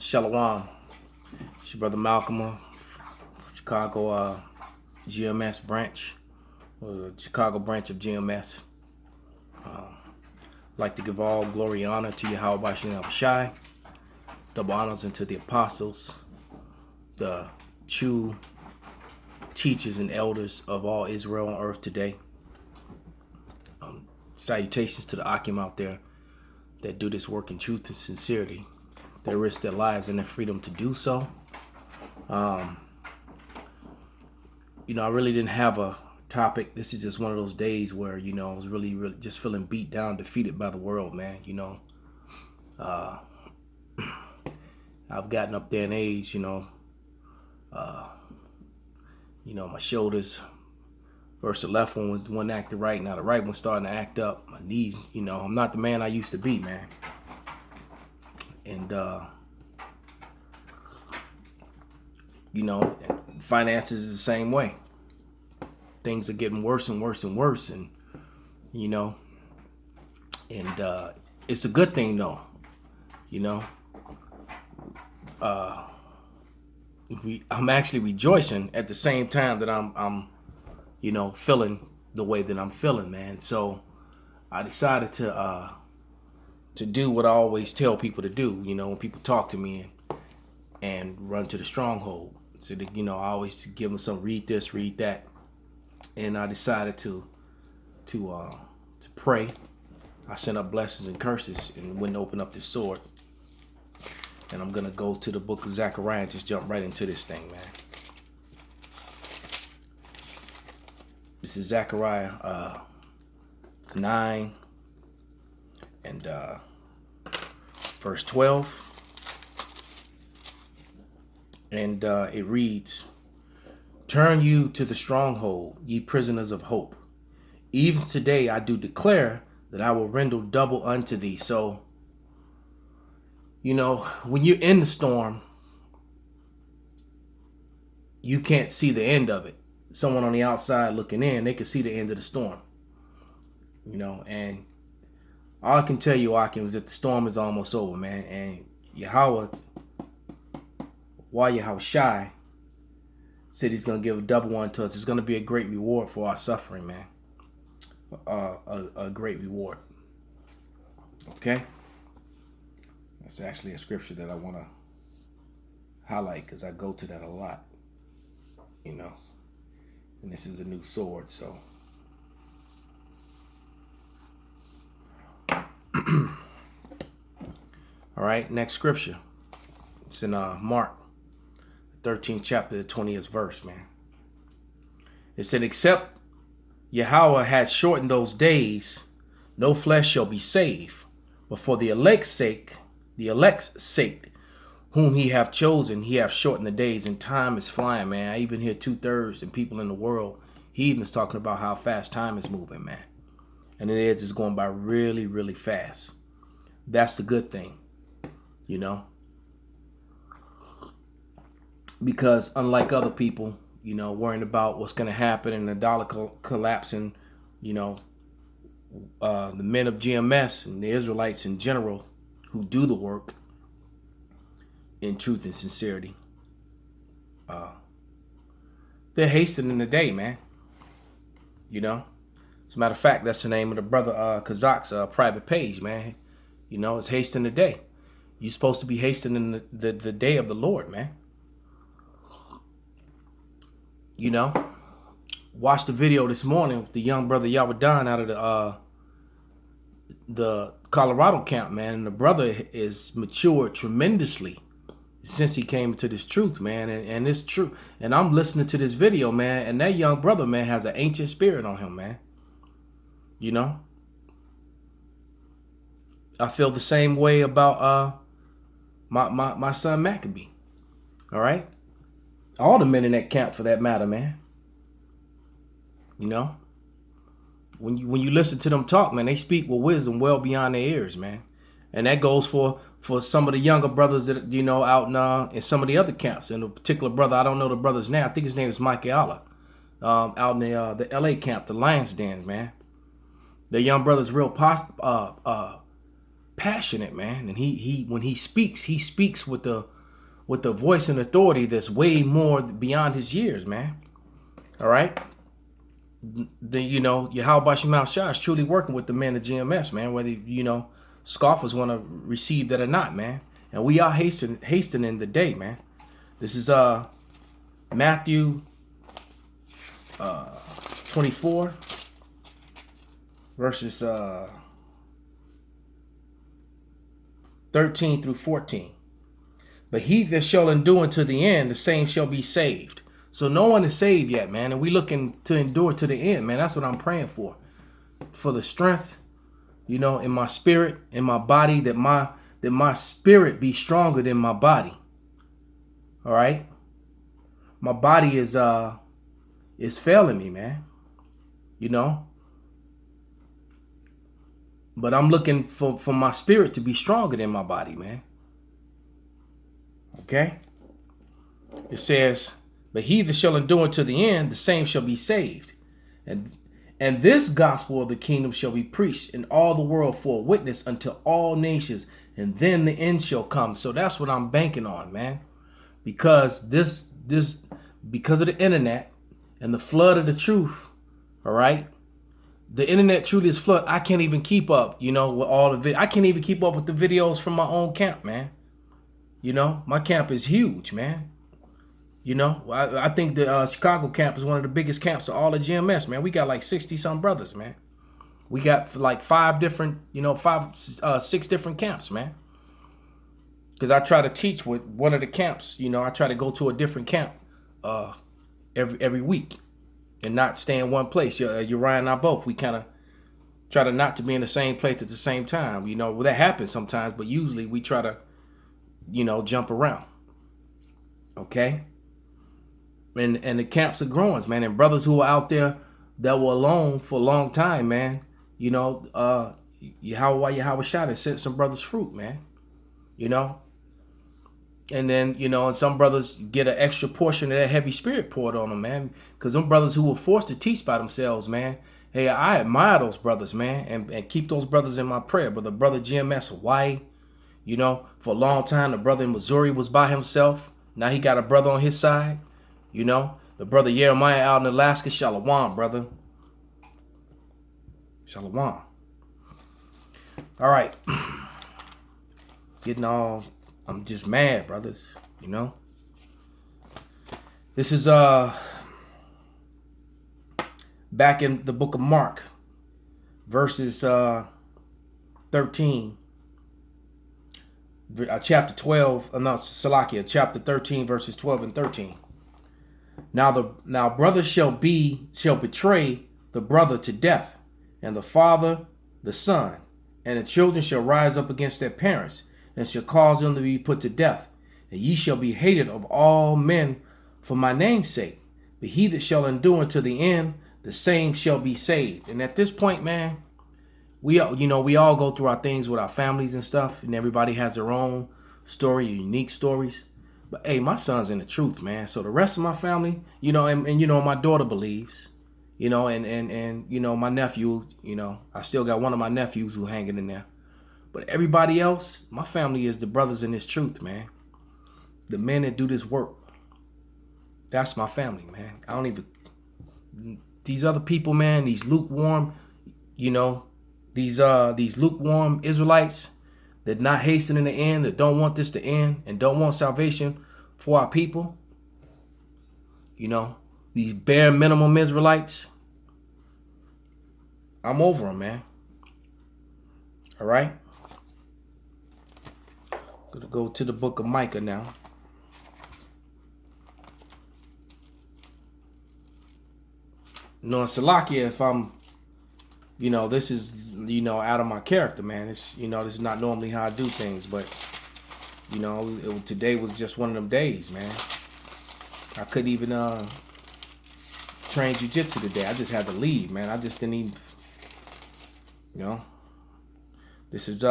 Shalom. It's your brother Malcolm, Chicago GMS branch, or the Chicago branch of GMS. Like to give all glory and honor to Yahweh Shem Shai. Double honors unto the apostles, the true teachers and elders of all Israel on earth today. Salutations to the Akim out there that do this work in truth and sincerity. They risk their lives and their freedom to do so. I really didn't have a topic. This is just one of those days where, I was really just feeling beat down, defeated by the world, man. I've gotten up there in age, my shoulders, first the left one acted right, now the right one's starting to act up. My knees, I'm not the man I used to be, man. And, finances is the same way. Things are getting worse and worse and worse. And, it's a good thing though, I'm actually rejoicing at the same time that I'm feeling the way that I'm feeling, man. So I decided to do what I always tell people to do, when people talk to me and run to the stronghold. So that, I always give them some read this, read that. And I decided to pray. I sent up blessings and curses and went and open up this sword. And I'm gonna go to the book of Zechariah and just jump right into this thing, man. This is Zechariah 9 and verse 12. And it reads, "Turn you to the stronghold, ye prisoners of hope. Even today I do declare that I will render double unto thee." So, when you're in the storm, you can't see the end of it. Someone on the outside looking in, they can see the end of the storm. And all I can tell you, Akim, is that the storm is almost over, man. And Yahweh Shai said he's going to give a double one to us. It's going to be a great reward for our suffering, man. A great reward. Okay? That's actually a scripture that I want to highlight because I go to that a lot. And this is a new sword, so. All right, next scripture. It's in Mark, 13th chapter, the 20th verse, man. It said, "Except Yahweh had shortened those days, no flesh shall be saved. But for the elect's sake, whom he hath chosen, he hath shortened the days." And time is flying, man. I even hear 2/3 and people in the world, heathens, talking about how fast time is moving, man. And it's going by really, really fast. That's the good thing, Because unlike other people, worrying about what's going to happen and the dollar collapsing, the men of GMS and the Israelites in general who do the work in truth and sincerity, they're hastening the day, man. As a matter of fact, that's the name of the brother Kazak's private page, man. It's hastening the day. You're supposed to be hastening the day of the Lord, man. Watched the video this morning with the young brother Yawadan out of the Colorado camp, man. And the brother is matured tremendously since he came to this truth, man. And it's true. And I'm listening to this video, man. And that young brother, man, has an ancient spirit on him, man. I feel the same way about my son Maccabee. All right? All the men in that camp, for that matter, man. When you listen to them talk, man, they speak with wisdom well beyond their ears, man. And that goes for some of the younger brothers that out in some of the other camps. And a particular brother, I don't know the brother's name. I think his name is Mike Allah, out in the LA camp, the Lions Den, man. The young brother's real passionate, man. And he when he speaks with the voice and authority that's way more beyond his years, man. All right. Yahweh Shema Shah is truly working with the men of GMS, man, whether, scoffers want to receive that or not, man. And we are hastening the day, man. This is Matthew 24, verses 13 through 14. But he that shall endure unto the end, the same shall be saved. So no one is saved yet, man. And we looking to endure to the end, man. That's what I'm praying for. For the strength, in my spirit, in my body, that my spirit be stronger than my body. All right? My body is failing me, man. But I'm looking for my spirit to be stronger than my body, man. Okay? It says, but he that shall endure to the end, the same shall be saved. And this gospel of the kingdom shall be preached in all the world for a witness unto all nations, and then the end shall come. So that's what I'm banking on, man. Because because of the internet and the flood of the truth, all right? The internet truly is flood. I can't even keep up, with all of it. I can't even keep up with the videos from my own camp, man. My camp is huge, man. I think the Chicago camp is one of the biggest camps of all of GMS, man. We got like 60-some brothers, man. We got like 6 different camps, man. Because I try to teach with one of the camps. I try to go to a different camp every week and not stay in one place. Uriah and I both, we kind of try to not to be in the same place at the same time. That happens sometimes, but usually we try to, jump around. Okay? And the camps are growing, man. And brothers who are out there that were alone for a long time, man. Yahweh Shah sent some brothers fruit, man. And then, and some brothers get an extra portion of that heavy spirit poured on them, man. Because them brothers who were forced to teach by themselves, man. Hey, I admire those brothers, man. And keep those brothers in my prayer. But the brother GMS Hawaii, for a long time, the brother in Missouri was by himself. Now he got a brother on his side. The brother Jeremiah out in Alaska, Shalom, brother. Shalom. All right. I'm just mad, brothers. This is back in the book of Mark, verses 13. Chapter 12, Salakia, chapter 13, verses 12 and 13. Now brother shall betray the brother to death, and the father the son, and the children shall rise up against their parents, and shall cause them to be put to death. And ye shall be hated of all men for my name's sake. But he that shall endure to the end, the same shall be saved. And at this point, man, we all go through our things with our families and stuff, and everybody has their own story, unique stories. But hey, my son's in the truth, man. So the rest of my family, and my daughter believes, and my nephew, I still got one of my nephews who hanging in there. But everybody else, my family is the brothers in this truth, man. The men that do this work. That's my family, man. I don't even, these other people, man, these lukewarm, these lukewarm Israelites that not hastening the end, that don't want this to end and don't want salvation for our people. These bare minimum Israelites. I'm over them, man. All right. Gonna go to the book of Micah now. Salakia, if I'm, this is, out of my character, man. It's, this is not normally how I do things, but, today was just one of them days, man. I couldn't even train jiu-jitsu today. I just had to leave, man. I just didn't even, This is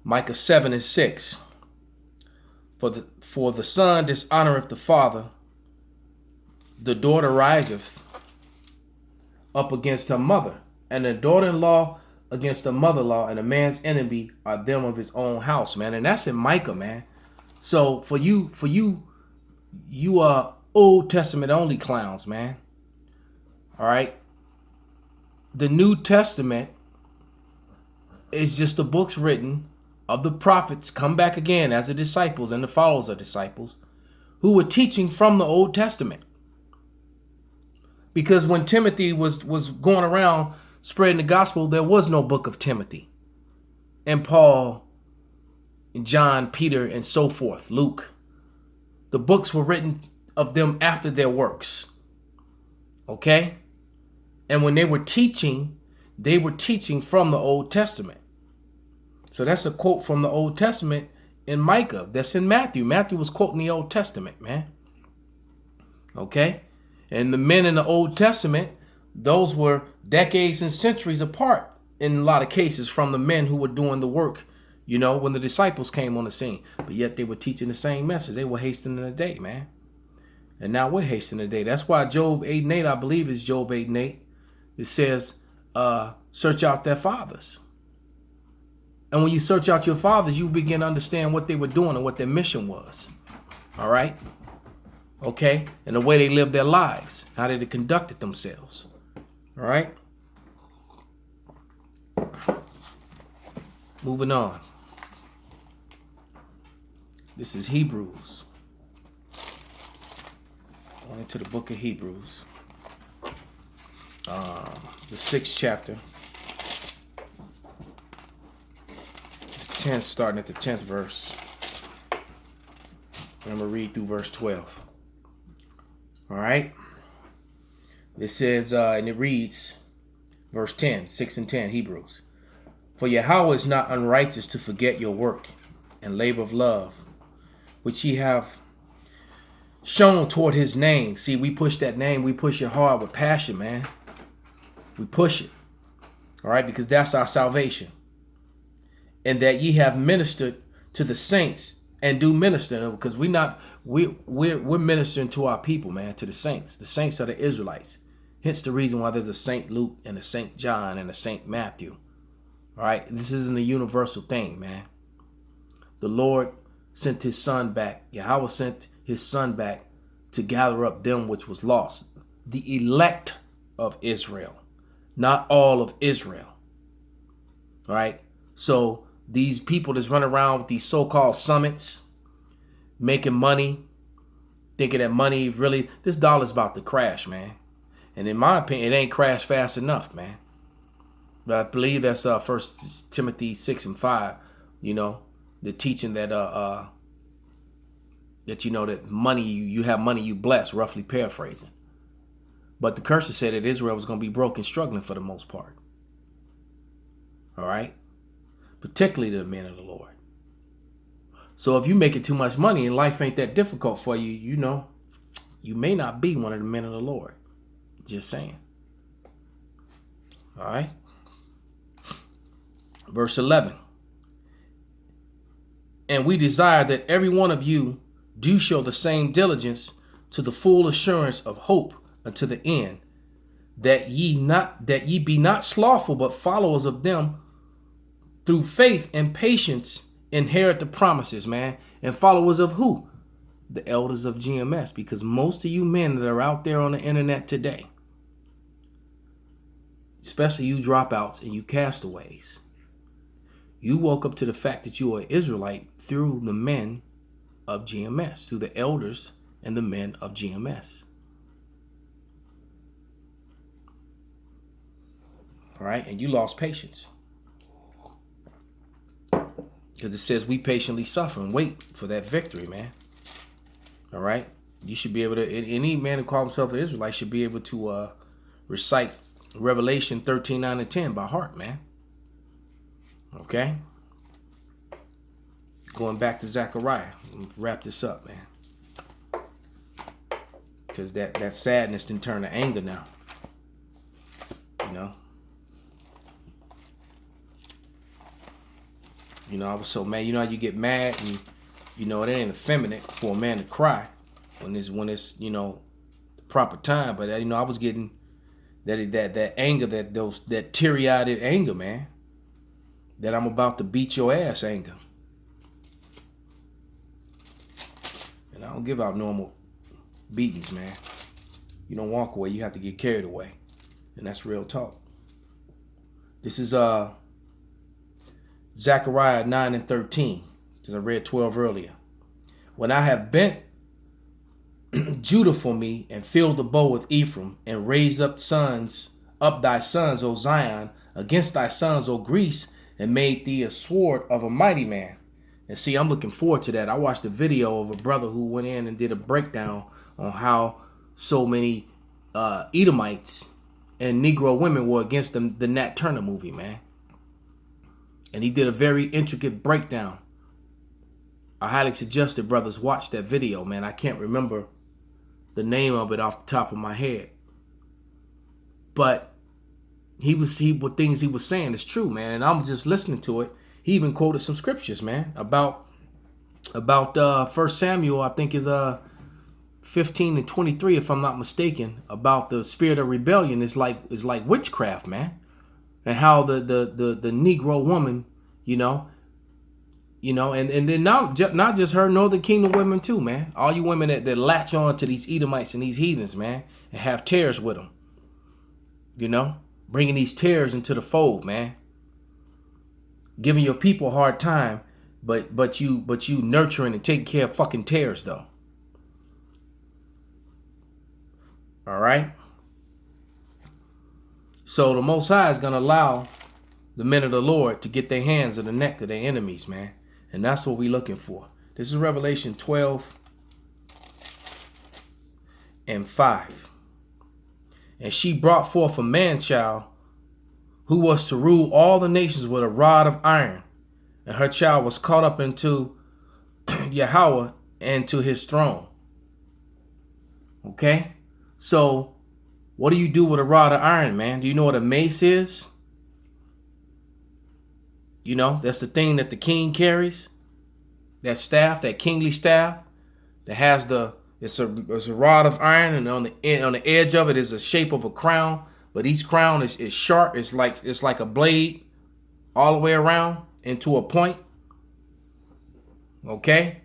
Micah 7 and 6. For the son dishonoreth the father, the daughter riseth up against her mother, and the daughter-in-law against the mother-in-law, and a man's enemy are them of his own house, man. And that's in Micah, man. So for you are Old Testament only clowns, man. All right. The New Testament is just the books written of the prophets come back again as the disciples and the followers of disciples who were teaching from the Old Testament. Because when Timothy was going around spreading the gospel, there was no book of Timothy and Paul and John, Peter, and so forth, Luke. The books were written of them after their works. Okay? And when they were teaching from the Old Testament. So that's a quote from the Old Testament in Micah. That's in Matthew. Matthew was quoting the Old Testament, man. Okay? And the men in the Old Testament, those were decades and centuries apart in a lot of cases from the men who were doing the work, when the disciples came on the scene. But yet they were teaching the same message. They were hastening the day, man. And now we're hastening the day. That's why Job 8:8, I believe it's Job 8:8, it says, search out their fathers. And when you search out your fathers, you begin to understand what they were doing and what their mission was. All right? Okay? And the way they lived their lives, how they conducted themselves. All right? Moving on. This is Hebrews. Going into the book of Hebrews. The 6th chapter. Starting at the 10th verse. I'm going to read through verse 12. All right. It says, and it reads, verse 10, 6 and 10, Hebrews. For Yahweh is not unrighteous to forget your work and labor of love, which ye have shown toward his name. See, we push that name. We push it hard with passion, man. We push it. All right, because that's our salvation. And that ye have ministered to the saints and do minister, because we're ministering to our people, man, to the saints. The saints are the Israelites. Hence the reason why there's a Saint Luke and a Saint John and a Saint Matthew. All right, this isn't a universal thing, man. The Lord sent his son back. Yahweh sent his son back to gather up them which was lost. The elect of Israel, not all of Israel. All right, so these people that's run around with these so-called summits, making money, thinking that money really, this dollar's about to crash, man. And in my opinion, it ain't crashed fast enough, man. But I believe that's 1 Timothy 6 and 5, the teaching that that money, you have money you bless, roughly paraphrasing. But the curses said that Israel was going to be broke and struggling for the most part. All right? Particularly the men of the Lord. So if you making too much money and life ain't that difficult for you, you may not be one of the men of the Lord. Just saying. All right. Verse 11. And we desire that every one of you do show the same diligence to the full assurance of hope unto the end, that ye be not slothful, but followers of them through faith and patience inherit the promises, man. And followers of who? The elders of GMS. Because most of you men that are out there on the internet today, especially you dropouts and you castaways, you woke up to the fact that you are Israelite through the men of GMS, through the elders and the men of GMS. All right, and you lost patience. Because it says we patiently suffer and wait for that victory, man. All right? You should be able to, any man who calls himself an Israelite should be able to recite Revelation 13, 9, and 10 by heart, man. Okay? Going back to Zechariah. Wrap this up, man. Because that sadness didn't turn to anger now. I was so mad. How you get mad and, it ain't effeminate for a man to cry when it's the proper time. But, I was getting that anger, that teary-eyed anger, man. that I'm about to beat your ass anger. And I don't give out normal beatings, man. You don't walk away, you have to get carried away. And that's real talk. This is Zechariah 9 and 13. As I read 12 earlier. When I have bent Judah for me and filled the bow with Ephraim and raised up thy sons, O Zion, against thy sons, O Greece, and made thee a sword of a mighty man. And see, I'm looking forward to that. I watched a video of a brother who went in and did a breakdown on how so many Edomites and Negro women were against the Nat Turner movie, man. And he did a very intricate breakdown. I highly suggest that brothers watch that video, man. I can't remember the name of it off the top of my head. But what things he was saying is true, man. And I'm just listening to it. He even quoted some scriptures, man, about 1 Samuel, I think is 15 and 23, if I'm not mistaken, about the spirit of rebellion is like witchcraft, man. And how the Negro woman, and then not just her, Northern Kingdom women too, man. All you women that latch on to these Edomites and these heathens, man, and have tares with them. Bringing these tares into the fold, man. Giving your people a hard time, but you nurturing and taking care of fucking tares, though. All right? So the Most High is going to allow the men of the Lord to get their hands on the neck of their enemies, man. And that's what we're looking for. This is Revelation 12 and 5. And she brought forth a man-child who was to rule all the nations with a rod of iron. And her child was caught up into Yahweh and to his throne. Okay? So, what do you do with a rod of iron, man? Do you know what a mace is? That's the thing that the king carries. That staff, that kingly staff, that has it's a rod of iron, and on the edge of it is the shape of a crown. But each crown is sharp. It's like a blade all the way around into a point. Okay?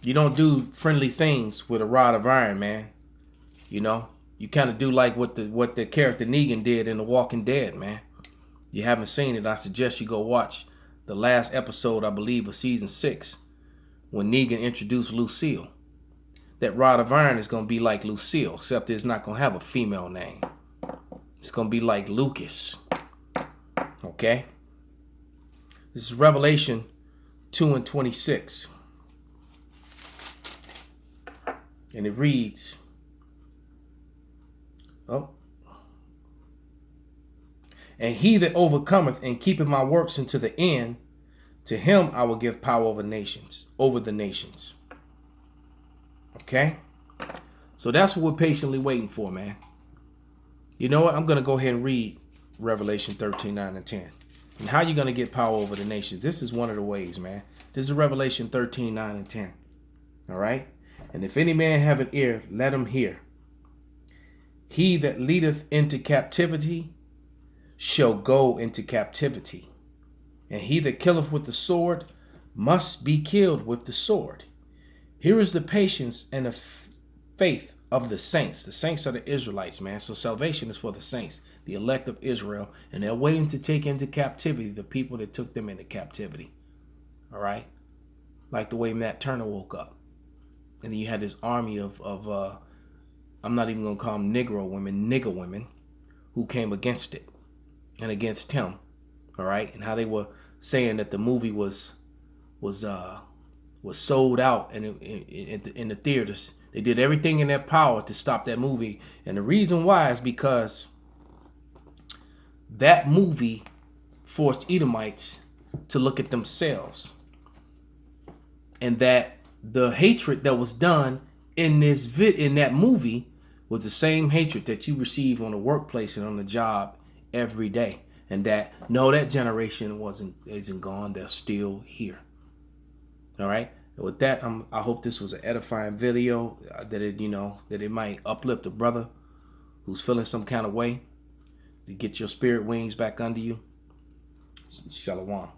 You don't do friendly things with a rod of iron, man. You kind of do like what the character Negan did in The Walking Dead, man. You haven't seen it, I suggest you go watch the last episode, I believe, of season 6, when Negan introduced Lucille. That rod of iron is going to be like Lucille, except it's not going to have a female name. It's going to be like Lucas. Okay? This is Revelation 2 and 26. And it reads, and he that overcometh and keepeth my works unto the end, to him I will give power over the nations. Okay? So that's what we're patiently waiting for, man. You know what? I'm going to go ahead and read Revelation 13, 9, and 10. And how you going to get power over the nations? This is one of the ways, man. This is Revelation 13, 9, and 10. All right? And if any man have an ear, let him hear. He that leadeth into captivity shall go into captivity. And he that killeth with the sword must be killed with the sword. Here is the patience and the faith of the saints. The saints are the Israelites, man. So salvation is for the saints, the elect of Israel. And they're waiting to take into captivity the people that took them into captivity. All right? Like the way Nat Turner woke up. And then you had this army of I'm not even going to call them nigger women, who came against it and against him. All right? And how they were saying that the movie was sold out in the theaters. They did everything in their power to stop that movie. And the reason why is because that movie forced Edomites to look at themselves. And that the hatred that was done in that movie was the same hatred that you receive on the workplace and on the job every day. And that generation isn't gone. They're still here. All right. And with that, I hope this was an edifying video, that it might uplift a brother who's feeling some kind of way, to get your spirit wings back under you. Shalom.